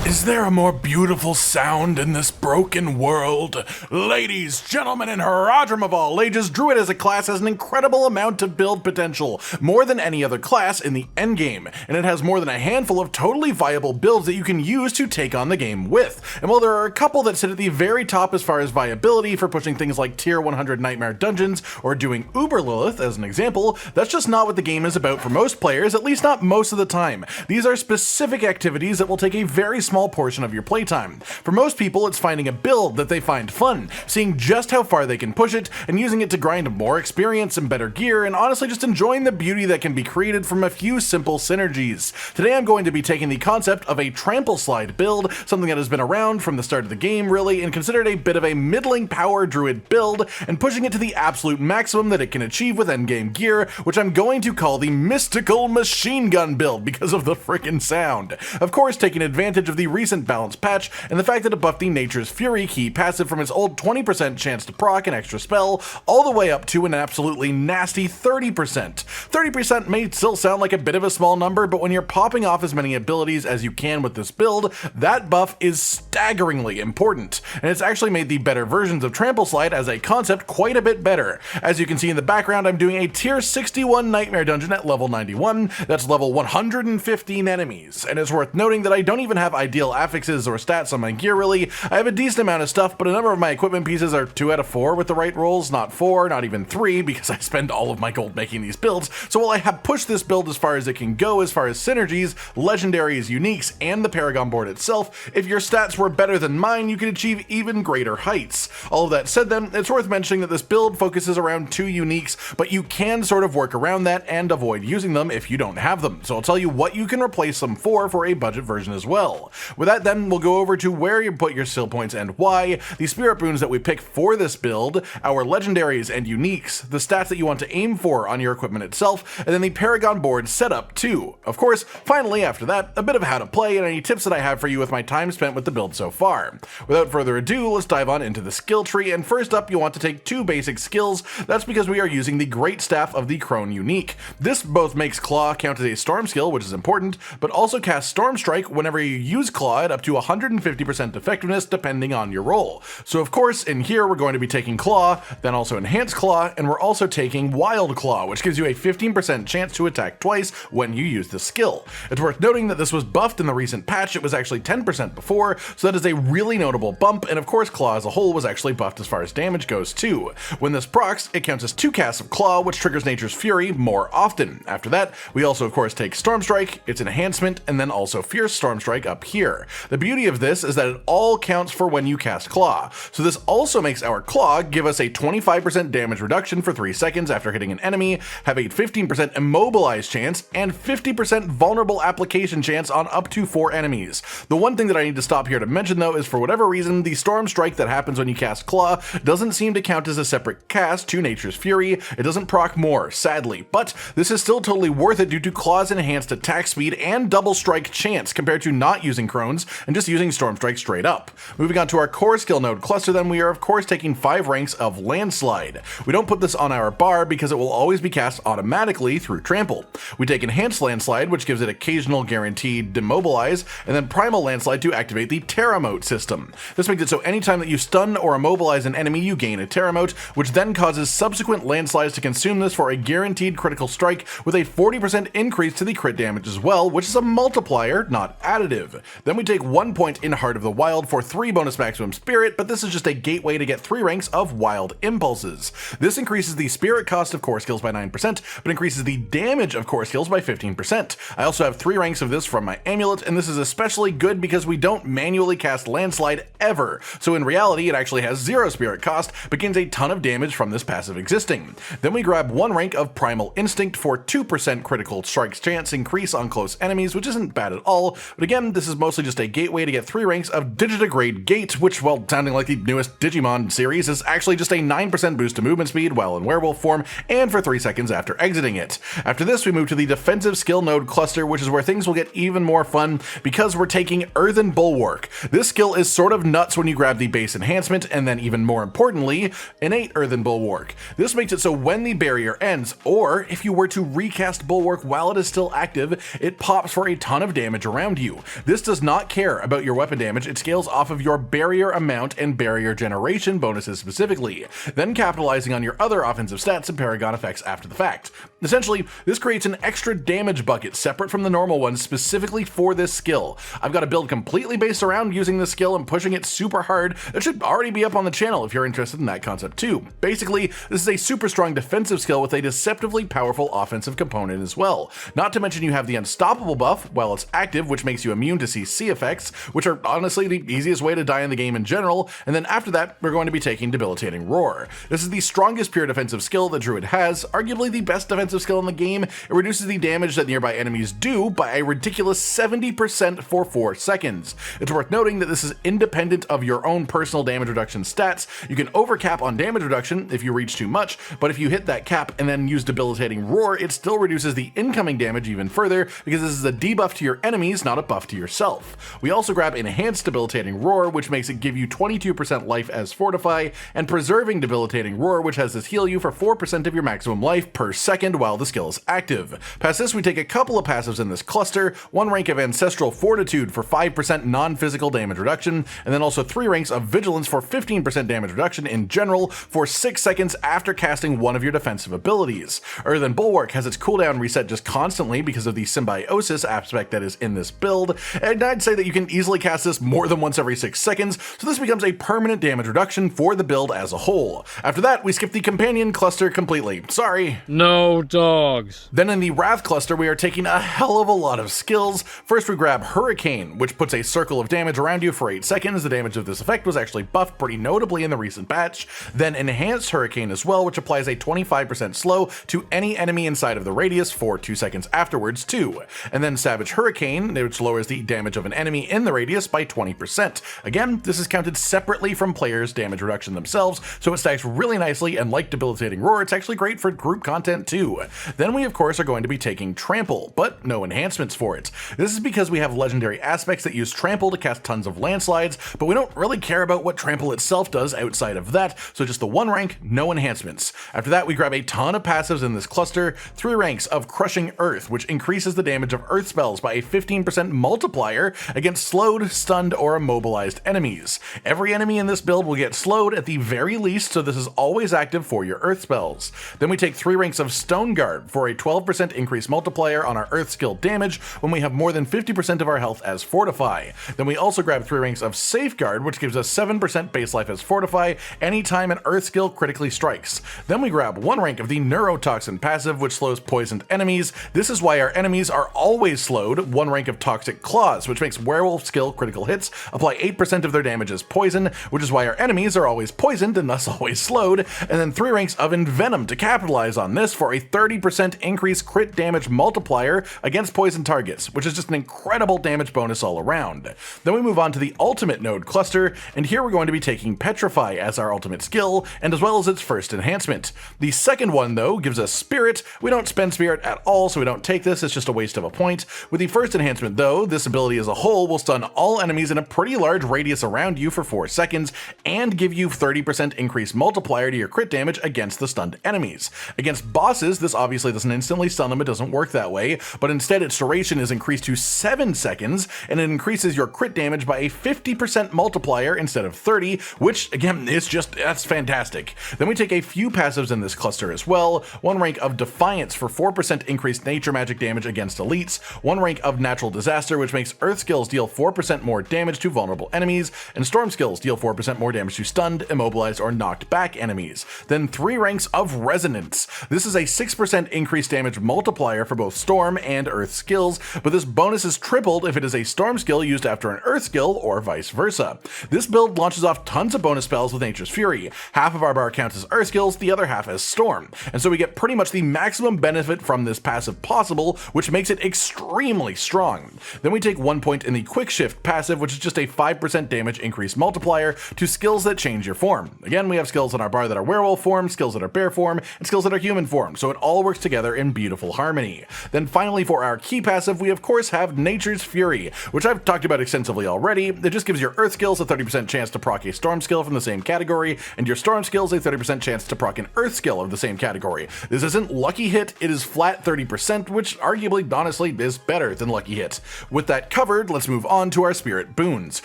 Is there a more beautiful sound in this broken world? Ladies, gentlemen, and Haradrim of all ages, Druid as a class has an incredible amount of build potential, more than any other class in the endgame, and it has more than a handful of totally viable builds that you can use to take on the game with. And while there are a couple that sit at the very top as far as viability for pushing things like tier 100 Nightmare Dungeons or doing Uber Lilith as an example, that's just not what the game is about for most players, at least not most of the time. These are specific activities that will take a very small portion of your playtime. For most people, it's finding a build that they find fun, seeing just how far they can push it, and using it to grind more experience and better gear, and honestly just enjoying the beauty that can be created from a few simple synergies. Today I'm going to be taking the concept of a Trample slide build, something that has been around from the start of the game really, and considered a bit of a middling power druid build, and pushing it to the absolute maximum that it can achieve with endgame gear, which I'm going to call the mystical machine gun build because of the frickin' sound. Of course, taking advantage of the recent balance patch and the fact that it buffed the Nature's Fury key passive from its old 20% chance to proc an extra spell all the way up to an absolutely nasty 30%. 30% may still sound like a bit of a small number, but when you're popping off as many abilities as you can with this build, that buff is staggeringly important, and it's actually made the better versions of Trample Slide as a concept quite a bit better. As you can see in the background, I'm doing a tier 61 Nightmare Dungeon at level 91, that's level 115 enemies, and it's worth noting that I don't even have ideal affixes or stats on my gear really. I have a decent amount of stuff, but a number of my equipment pieces are 2 out of 4 with the right rolls, not 4, not even 3, because I spend all of my gold making these builds. So while I have pushed this build as far as it can go as far as synergies, legendaries, uniques, and the Paragon board itself, if your stats were better than mine, you could achieve even greater heights. All of that said then, it's worth mentioning that this build focuses around 2 uniques, but you can sort of work around that and avoid using them if you don't have them. So I'll tell you what you can replace them for a budget version as well. With that then, we'll go over to where you put your skill points and why, the spirit boons that we pick for this build, our legendaries and uniques, the stats that you want to aim for on your equipment itself, and then the Paragon board setup too. Of course, finally after that, a bit of how to play and any tips that I have for you with my time spent with the build so far. Without further ado, let's dive on into the skill tree, and first up you'll want to take 2 basic skills. That's because we are using the Greatstaff of the Crone unique. This both makes Claw count as a storm skill, which is important, but also casts Storm Strike whenever you use Claw at up to 150% effectiveness depending on your roll. So of course in here we're going to be taking Claw, then also Enhanced Claw, and we're also taking Wild Claw, which gives you a 15% chance to attack twice when you use this skill. It's worth noting that this was buffed in the recent patch. It was actually 10% before, so that is a really notable bump, and of course Claw as a whole was actually buffed as far as damage goes too. When this procs, it counts as 2 casts of Claw, which triggers Nature's Fury more often. After that, we also of course take Storm Strike, its enhancement, and then also Fierce Storm Strike up here. The beauty of this is that it all counts for when you cast Claw, so this also makes our Claw give us a 25% damage reduction for 3 seconds after hitting an enemy, have a 15% immobilize chance, and 50% vulnerable application chance on up to 4 enemies. The one thing that I need to stop here to mention though is for whatever reason, the Storm Strike that happens when you cast Claw doesn't seem to count as a separate cast to Nature's Fury. It doesn't proc more, sadly, but this is still totally worth it due to Claw's enhanced attack speed and double strike chance compared to not using Crones and just using Storm Strike straight up. Moving on to our core skill node cluster then, we are of course taking 5 ranks of Landslide. We don't put this on our bar because it will always be cast automatically through Trample. We take Enhanced Landslide, which gives it occasional guaranteed demobilize, and then Primal Landslide to activate the Terramote system. This makes it so anytime that you stun or immobilize an enemy, you gain a Terramote, which then causes subsequent landslides to consume this for a guaranteed critical strike with a 40% increase to the crit damage as well, which is a multiplier, not additive. Then we take 1 point in Heart of the Wild for 3 bonus maximum spirit, but this is just a gateway to get 3 ranks of Wild Impulses. This increases the spirit cost of core skills by 9%, but increases the damage of core skills by 15%. I also have 3 ranks of this from my amulet, and this is especially good because we don't manually cast Landslide ever, so in reality it actually has 0 spirit cost, but gains a ton of damage from this passive existing. Then we grab 1 rank of Primal Instinct for 2% critical strike chance increase on close enemies, which isn't bad at all, but again this is mostly just a gateway to get 3 ranks of Digitigrade Gate, which, while sounding like the newest Digimon series, is actually just a 9% boost to movement speed while in werewolf form and for 3 seconds after exiting it. After this we move to the defensive skill node cluster, which is where things will get even more fun because we're taking Earthen Bulwark. This skill is sort of nuts when you grab the base enhancement and then even more importantly, innate Earthen Bulwark. This makes it so when the barrier ends, or if you were to recast Bulwark while it is still active, it pops for a ton of damage around you. This does does not care about your weapon damage, it scales off of your barrier amount and barrier generation bonuses specifically, then capitalizing on your other offensive stats and Paragon effects after the fact. Essentially, this creates an extra damage bucket separate from the normal one specifically for this skill. I've got a build completely based around using this skill and pushing it super hard that should already be up on the channel if you're interested in that concept too. Basically, this is a super strong defensive skill with a deceptively powerful offensive component as well. Not to mention you have the unstoppable buff while it's active, which makes you immune to CC effects, which are honestly the easiest way to die in the game in general, and then after that, we're going to be taking Debilitating Roar. This is the strongest pure defensive skill that Druid has, arguably the best defensive skill in the game. It reduces the damage that nearby enemies do by a ridiculous 70% for 4 seconds. It's worth noting that this is independent of your own personal damage reduction stats. You can overcap on damage reduction if you reach too much, but if you hit that cap and then use Debilitating Roar, it still reduces the incoming damage even further because this is a debuff to your enemies, not a buff to yourself. We also grab Enhanced Debilitating Roar, which makes it give you 22% life as Fortify, and Preserving Debilitating Roar, which has this heal you for 4% of your maximum life per second while the skill is active. Past this, we take a couple of passives in this cluster, 1 rank of Ancestral Fortitude for 5% non-physical damage reduction, and then also 3 ranks of Vigilance for 15% damage reduction in general for 6 seconds after casting one of your defensive abilities. Earthen Bulwark has its cooldown reset just constantly because of the symbiosis aspect that is in this build, and I'd say that you can easily cast this more than once every 6 seconds, so this becomes a permanent damage reduction for the build as a whole. After that, we skip the companion cluster completely. Sorry. No dogs. Then in the Wrath cluster, we are taking a hell of a lot of skills. First, we grab Hurricane, which puts a circle of damage around you for 8 seconds. The damage of this effect was actually buffed pretty notably in the recent patch. Then Enhanced Hurricane as well, which applies a 25% slow to any enemy inside of the radius for 2 seconds afterwards too. And then Savage Hurricane, which lowers the damage of an enemy in the radius by 20%. Again, this is counted separately from players' damage reduction themselves, so it stacks really nicely, and like Debilitating Roar, it's actually great for group content too. Then we of course are going to be taking Trample, but no enhancements for it. This is because we have legendary aspects that use Trample to cast tons of landslides, but we don't really care about what Trample itself does outside of that, so just the 1 rank, no enhancements. After that, we grab a ton of passives in this cluster, 3 ranks of Crushing Earth, which increases the damage of earth spells by a 15% multiplier against slowed, stunned, or immobilized enemies. Every enemy in this build will get slowed at the very least, so this is always active for your earth spells. Then we take 3 ranks of Stone Guard for a 12% increase multiplier on our earth skill damage when we have more than 50% of our health as Fortify. Then we also grab 3 ranks of Safeguard, which gives us 7% base life as Fortify anytime an earth skill critically strikes. Then we grab 1 rank of the Neurotoxin passive, which slows poisoned enemies. This is why our enemies are always slowed. 1 rank of Toxic Claws, which makes werewolf skill critical hits apply 8% of their damage as poison, which is why our enemies are always poisoned and thus always slowed. And then 3 ranks of Envenom to capitalize on this for a 30% increase crit damage multiplier against poison targets, which is just an incredible damage bonus all around. Then we move on to the ultimate node cluster, and here we're going to be taking Petrify as our ultimate skill, and as well as its first enhancement. The second one though gives us Spirit. We don't spend Spirit at all, so we don't take this, it's just a waste of a point. With the first enhancement though, this ability as a whole will stun all enemies in a pretty large radius around you for 4 seconds, and give you 30% increase multiplier to your crit damage against the stunned enemies. Against bosses, this obviously doesn't instantly stun them, it doesn't work that way, but instead its duration is increased to 7 seconds, and it increases your crit damage by a 50% multiplier instead of 30, which again is that's fantastic. Then we take a few passives in this cluster as well, 1 rank of Defiance for 4% increased nature magic damage against elites, 1 rank of Natural Disaster, which makes earth skills deal 4% more damage to vulnerable enemies, and storm skills deal 4% more damage to stunned, immobilized, or knocked back enemies. Then 3 ranks of Resonance. This is a 6% increased damage multiplier for both storm and earth skills, but this bonus is tripled if it is a storm skill used after an earth skill or vice versa. This build launches off tons of bonus spells with Nature's Fury. Half of our bar counts as earth skills, the other half as storm, and so we get pretty much the maximum benefit from this passive possible, which makes it extremely strong. Then we take 1 point in the Quick Shift passive, which is just a 5% damage increase multiplier to skills that change your form. Again, we have skills on our bar that are werewolf form, skills that are bear form, and skills that are human form, so it all works together in beautiful harmony. Then finally for our key passive, we of course have Nature's Fury, which I've talked about extensively already. It just gives your earth skills a 30% chance to proc a storm skill from the same category, and your storm skills a 30% chance to proc an earth skill of the same category. This isn't lucky hit, it is flat 30%, which arguably honestly is better than lucky hit. With that covered, covered, let's move on to our spirit boons.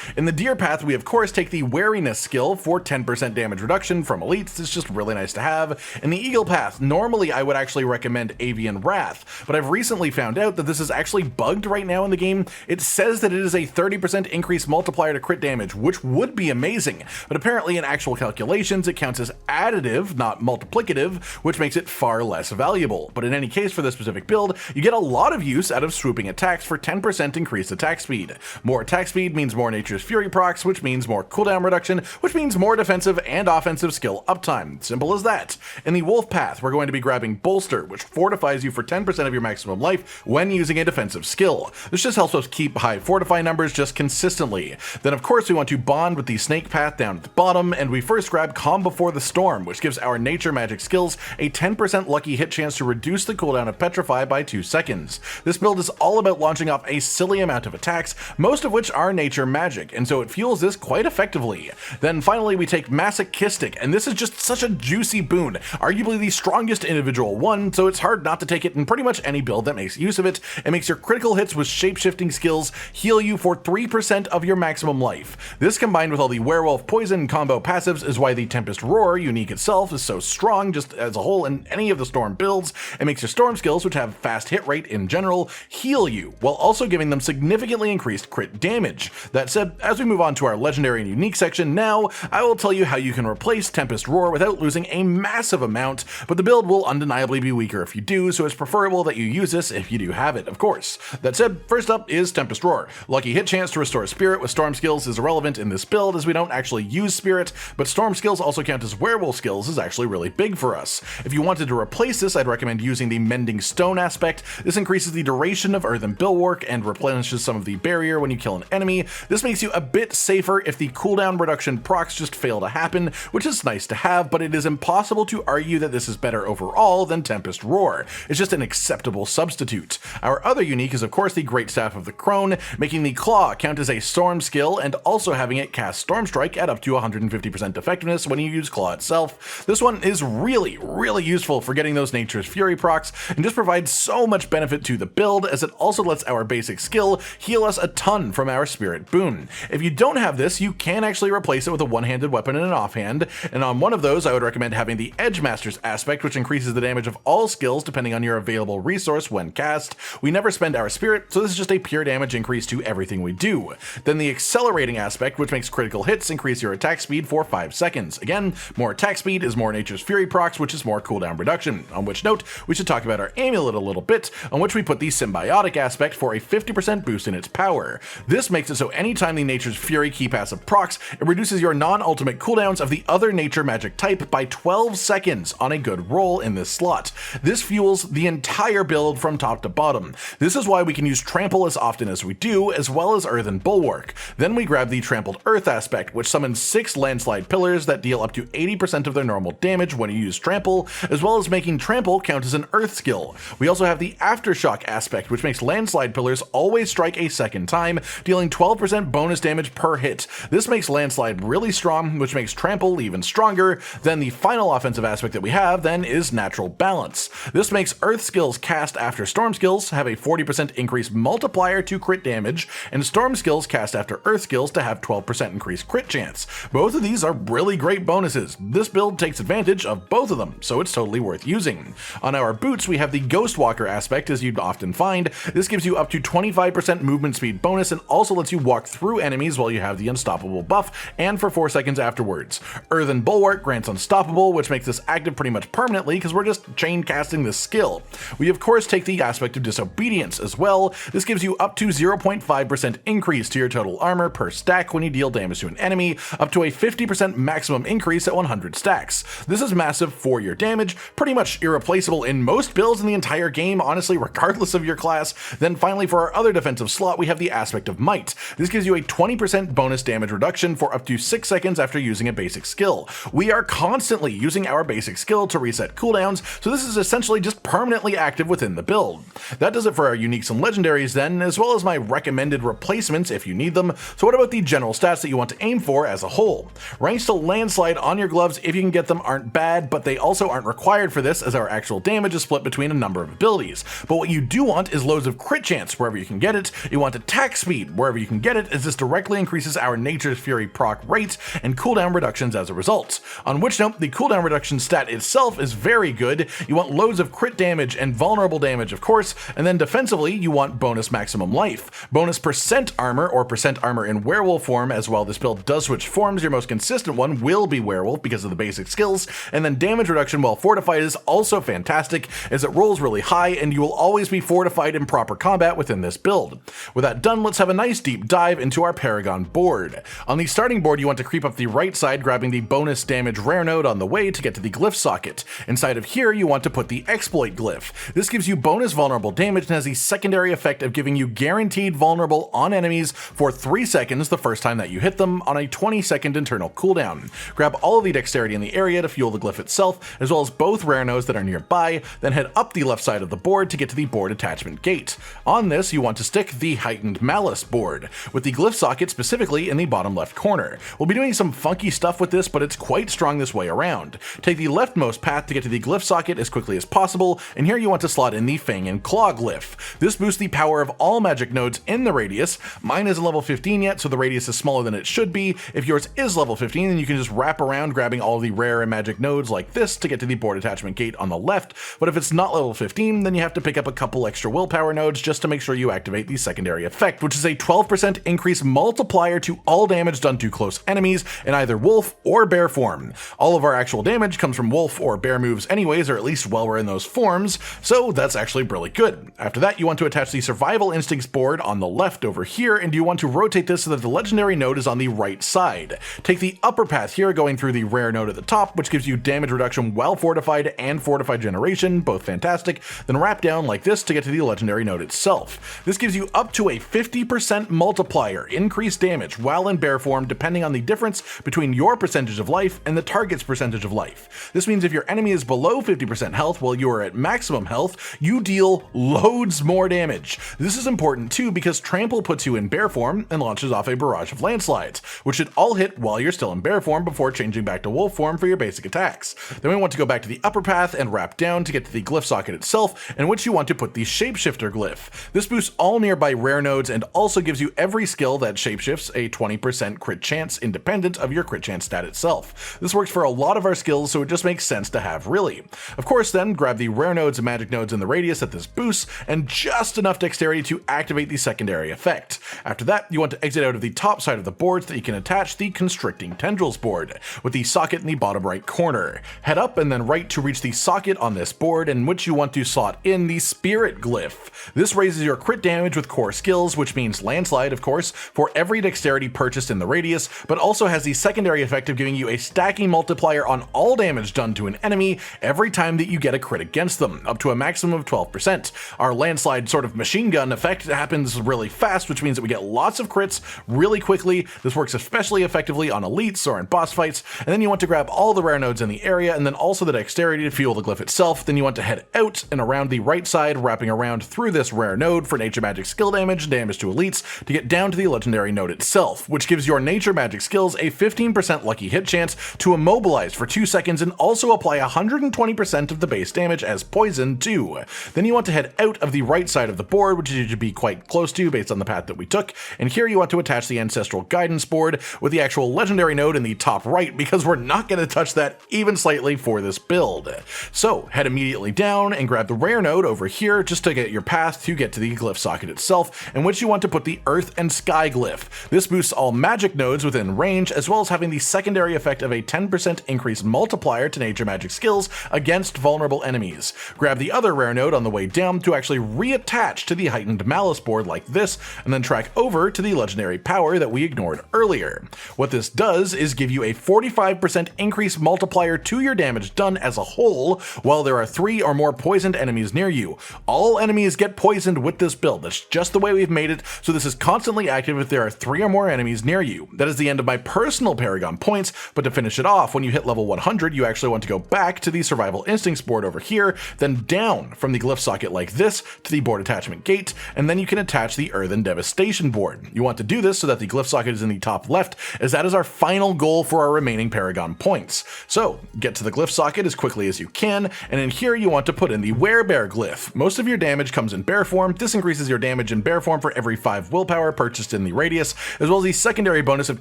In the deer path, we of course take the wariness skill for 10% damage reduction from elites. It's just really nice to have. In the eagle path, normally I would actually recommend avian wrath, but I've recently found out that this is actually bugged right now in the game. It says that it is a 30% increase multiplier to crit damage, which would be amazing, but apparently in actual calculations it counts as additive, not multiplicative, which makes it far less valuable. But in any case, for this specific build, you get a lot of use out of swooping attacks for 10% increased attack speed. More attack speed means more Nature's Fury procs, which means more cooldown reduction, which means more defensive and offensive skill uptime. Simple as that. In the wolf path, we're going to be grabbing Bolster, which fortifies you for 10% of your maximum life when using a defensive skill. This just helps us keep high fortify numbers just consistently. Then of course we want to bond with the snake path down at the bottom, and we first grab Calm Before the Storm, which gives our nature magic skills a 10% lucky hit chance to reduce the cooldown of Petrify by 2 seconds. This build is all about launching off a silly amount of attacks, most of which are nature magic, and so it fuels this quite effectively. Then finally we take Masochistic, and this is just such a juicy boon, arguably the strongest individual one, so it's hard not to take it in pretty much any build that makes use of it. It makes your critical hits with shape-shifting skills heal you for 3% of your maximum life. This combined with all the werewolf poison combo passives is why the Tempest Roar unique itself is so strong just as a whole in any of the storm builds. It makes your storm skills, which have fast hit rate in general, heal you, while also giving them significantly increased crit damage. That said, as we move on to our legendary and unique section now, I will tell you how you can replace Tempest Roar without losing a massive amount, but the build will undeniably be weaker if you do, so it's preferable that you use this if you do have it, of course. That said, first up is Tempest Roar. Lucky hit chance to restore spirit with storm skills is irrelevant in this build as we don't actually use spirit, but storm skills also count as werewolf skills is actually really big for us. If you wanted to replace this, I'd recommend using the Mending Stone aspect. This increases the duration of Earthen Bulwark and replenishes some of the barrier when you kill an enemy. This makes you a bit safer if the cooldown reduction procs just fail to happen, which is nice to have, but it is impossible to argue that this is better overall than Tempest Roar. It's just an acceptable substitute. Our other unique is of course the Greatstaff of the Crone, making the Claw count as a storm skill and also having it cast Storm Strike at up to 150% effectiveness when you use Claw itself. This one is really useful for getting those Nature's Fury procs and just provides so much benefit to the build as it also lets our basic skill heal us a ton from our spirit boon. If you don't have this, you can actually replace it with a one-handed weapon and an offhand, and on one of those I would recommend having the Edge Masters aspect, which increases the damage of all skills depending on your available resource when cast. We never spend our spirit, so this is just a pure damage increase to everything we do. Then the Accelerating aspect, which makes critical hits increase your attack speed for 5 seconds. Again, more attack speed is more Nature's Fury procs, which is more cooldown reduction. On which note, we should talk about our amulet a little bit, on which we put the Symbiotic aspect for a 50% boost in its power. This makes it so anytime the Nature's Fury key passive procs, it reduces your non-ultimate cooldowns of the other nature magic type by 12 seconds on a good roll in this slot. This fuels the entire build from top to bottom. This is why we can use Trample as often as we do, as well as Earthen Bulwark. Then we grab the Trampled Earth aspect, which summons 6 Landslide pillars that deal up to 80% of their normal damage when you use Trample, as well as making Trample count as an Earth skill. We also have the Aftershock aspect, which makes Landslide pillars always strike a second time, dealing 12% bonus damage per hit. This makes Landslide really strong, which makes Trample even stronger. Then the final offensive aspect that we have then is Natural Balance. This makes Earth skills cast after Storm skills have a 40% increased multiplier to crit damage, and Storm skills cast after Earth skills to have 12% increased crit chance. Both of these are really great bonuses. This build takes advantage of both of them, so it's totally worth using. On our boots, we have the Ghostwalker aspect, as you'd often find. This gives you up to 25% movement speed bonus and also lets you walk through enemies while you have the Unstoppable buff, and for 4 seconds afterwards. Earthen Bulwark grants Unstoppable, which makes this active pretty much permanently because we're just chain casting this skill. We of course take the aspect of Disobedience as well. This gives you up to 0.5% increase to your total armor per stack when you deal damage to an enemy, up to a 50% maximum increase at 100 stacks. This is massive for your damage, pretty much irreplaceable in most builds in the entire game, honestly, regardless of your class. Then finally, for our other defensive slot, we have the aspect of Might. This gives you a 20% bonus damage reduction for up to 6 seconds after using a basic skill. We are constantly using our basic skill to reset cooldowns, so this is essentially just permanently active within the build. That does it for our uniques and legendaries then, as well as my recommended replacements if you need them. So what about the general stats that you want to aim for as a whole? Ranks to Landslide on your gloves if you can get them aren't bad, but they also aren't required for this as our actual damage is split between a number of abilities. But what you do want is loads of crit chance wherever you can get it. You want attack speed wherever you can get it, as this directly increases our Nature's Fury proc rate and cooldown reductions as a result. On which note, the cooldown reduction stat itself is very good. You want loads of crit damage and vulnerable damage, of course, and then defensively you want bonus maximum life, bonus percent armor or percent armor in werewolf form as well. This build does switch forms. Your most consistent one will be werewolf because of the basic skills, and then damage reduction while fortified is also fantastic as it rolls really high and you will always be fortified in proper combat within this build. With that done, let's have a nice deep dive into our Paragon board. On the starting board, you want to creep up the right side, grabbing the bonus damage rare node on the way to get to the glyph socket. Inside of here, you want to put the exploit glyph. This gives you bonus vulnerable damage and has the secondary effect of giving you guaranteed vulnerable on enemies for 3 seconds the first time that you hit them on a 20-second internal cooldown. Grab all of the dexterity in the area to fuel the glyph itself, as well as both rare nodes that are nearby, then head up the left side of the board to get to the board attachment gate. On this, you want to stick the Heightened Malice board, with the glyph socket specifically in the bottom left corner. We'll be doing some funky stuff with this, but it's quite strong this way around. Take the leftmost path to get to the glyph socket as quickly as possible, and here you want to slot in the Fang and Claw glyph. This boosts the power of all magic nodes in the radius. Mine isn't level 15 yet, so the radius is smaller than it should be. If yours is level 15, then you can just wrap around grabbing all the rare and magic nodes like this to get to the board attachment gate on the left, but if it's not level 15, then you have to pick up a couple extra willpower nodes just to make sure you activate the secondary effect, which is a 12% increase multiplier to all damage done to close enemies in either wolf or bear form. All of our actual damage comes from wolf or bear moves anyways, or at least while we're in those forms, so that's actually really good. After that, you want to attach the Survival Instincts board on the left over here, and you want to rotate this so that the legendary node is on the right side. Take the upper path here, going through the rare node at the top, which gives you damage reduction while fortified and fortified generation, both fantastic, then wrap down like this to get to the legendary node itself. This gives you up to a 50% multiplier increased damage while in bear form, depending on the difference between your percentage of life and the target's percentage of life. This means if your enemy is below 50% health while you are at maximum health, you deal loads more damage. This is important too because Trample puts you in bear form and launches off a barrage of landslides, which should all hit while you're still in bear form before changing back to wolf form for your basic attacks. Then we want to go back to the upper path and wrap down to get to the glyph socket itself, in which you want to put the Shapeshifter glyph. This boosts all nearby rare nodes and also gives you every skill that shapeshifts a 20% crit chance independent of your crit chance stat itself. This works for a lot of our skills, so it just makes sense to have, really. Of course, then grab the rare nodes and magic nodes in the radius that this boosts, and just enough dexterity to activate the secondary effect. After that, you want to exit out of the top side of the board so that you can attach the Constricting Tendrils board, with the socket in the bottom right corner. Head up and then right to reach the socket on this board, in which you want to slot in the Spirit glyph. This raises your crit damage with core skills, which means Landslide, of course, for every dexterity purchased in the radius, but also has the secondary effect of giving you a stacking multiplier on all damage done to an enemy every time that you get a crit against them, up to a maximum of 12%. Our Landslide sort of machine gun effect happens really fast, which means that we get lots of crits really quickly. This works especially effectively on elites or in boss fights. And then you want to grab all the rare nodes in the area and then also the dexterity to fuel the glyph itself. Then you want to head out and around the right side, wrapping around through this rare node for nature magic skill damage and damage to elites to get down to the legendary node itself, which gives your nature magic skills a 15% lucky hit chance to immobilize for 2 seconds and also apply 120% of the base damage as poison too. Then you want to head out of the right side of the board, which you should be quite close to based on the path that we took, and here you want to attach the Ancestral Guidance board with the actual legendary node in the top right, because we're not going to touch that even slightly for this build. So head immediately down and grab the rare node over here just to get your path to get to the glyph socket itself, in which you want to put the Earth and Sky glyph. This boosts all magic nodes within range, as well as having the secondary effect of a 10% increase multiplier to nature magic skills against vulnerable enemies. Grab the other rare node on the way down to actually reattach to the Heightened Malice board like this, and then track over to the legendary power that we ignored earlier. What this does is give you a 45% increase multiplier to your damage done as a whole while there are 3 or more poisoned enemies near you. All enemies get poisoned with this build. That's just the way we've made it, so this is constantly active if there are 3 or more enemies near you. That is the end of my personal Paragon points, but to finish it off, when you hit level 100, you actually want to go back to the Survival Instincts board over here, then down from the glyph socket like this to the board attachment gate, and then you can attach the Earthen Devastation board. You want to do this so that the glyph socket is in the top left, as that is our final goal for our remaining Paragon points. So get to the glyph socket as quickly as you can, and in here you want to put in the Werebear glyph. Most of your damage comes in bear form. This increases your damage in bear form for every 5 willpower purchased in the radius, as well as the secondary bonus of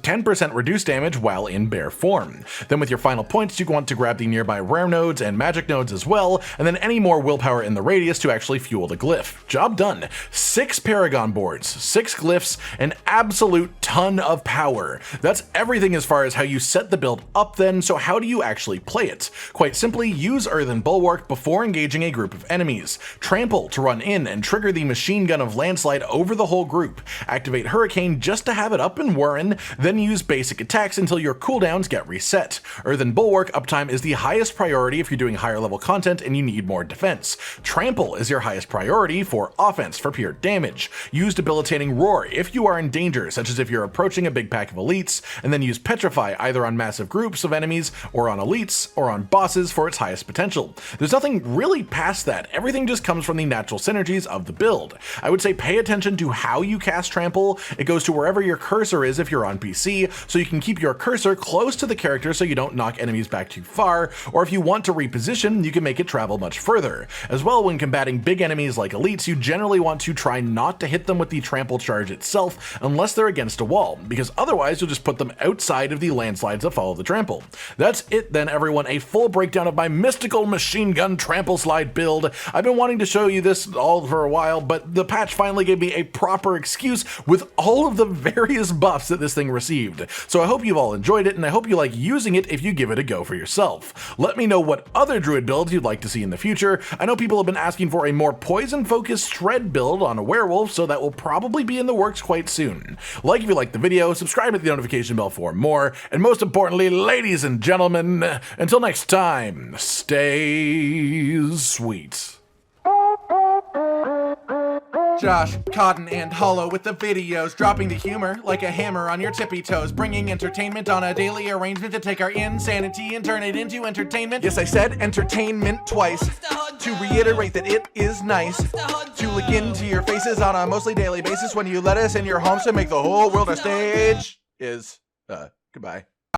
10% reduced damage while in bear form. Then with your final points, you want to grab the nearby rare nodes and magic nodes as well, and then any more willpower in the radius to actually fuel the glyph. Job done. 6 Paragon boards, 6 glyphs, an absolute ton of power. That's everything as far as how you set the build up then, so how do you actually play it? Quite simply, use Earthen Bulwark before engaging a group of enemies. Trample to run in and trigger the machine gun of Landslide over the whole group. Activate Hurricane just to have it up and whirring, then use basic attacks until your cooldowns get reset. Earthen Bulwark uptime is the highest priority if you're doing higher level content and you need more defense. Trample is your highest priority for offense for pure damage. Use Debilitating Roar if you are in danger, such as if you're approaching a big pack of elites, and then use Petrify either on massive groups of enemies, or on elites, or on bosses for its highest potential. There's nothing really past that, everything just comes from the natural synergies of the build. I would say pay attention to how you cast Trample. It goes to wherever your cursor is if you're on PC, so you can keep your cursor close to the character so you don't knock enemies back too far, or if you want to reposition, you can make it travel much further. As well, when combating big enemies like elites, you generally want to try not to hit them with the trample charge itself unless they're against a wall, because otherwise you'll just put them outside of the landslides that follow the trample. That's it then, everyone, a full breakdown of my mystical machine gun trample slide build. I've been wanting to show you this all for a while, but the patch finally gave me a proper excuse with all of the various buffs that this thing received. So I hope you've all enjoyed it, and I hope you like using it if you give it a go for yourself. Let me know what other druid builds you'd like to see in the future. I know people have been asking for a more poison-focused shred build on a werewolf, so that will probably be in the works quite soon. Like if you liked the video, subscribe, hit the notification bell for more, and most importantly, ladies and gentlemen, until next time, stay sweet. Josh, Cotton, and Hollow with the videos, dropping the humor like a hammer on your tippy toes, bringing entertainment on a daily arrangement to take our insanity and turn it into entertainment. Yes, I said entertainment twice, to reiterate that it is nice to look into your faces on a mostly daily basis when you let us in your homes to make the whole world a stage. Goodbye.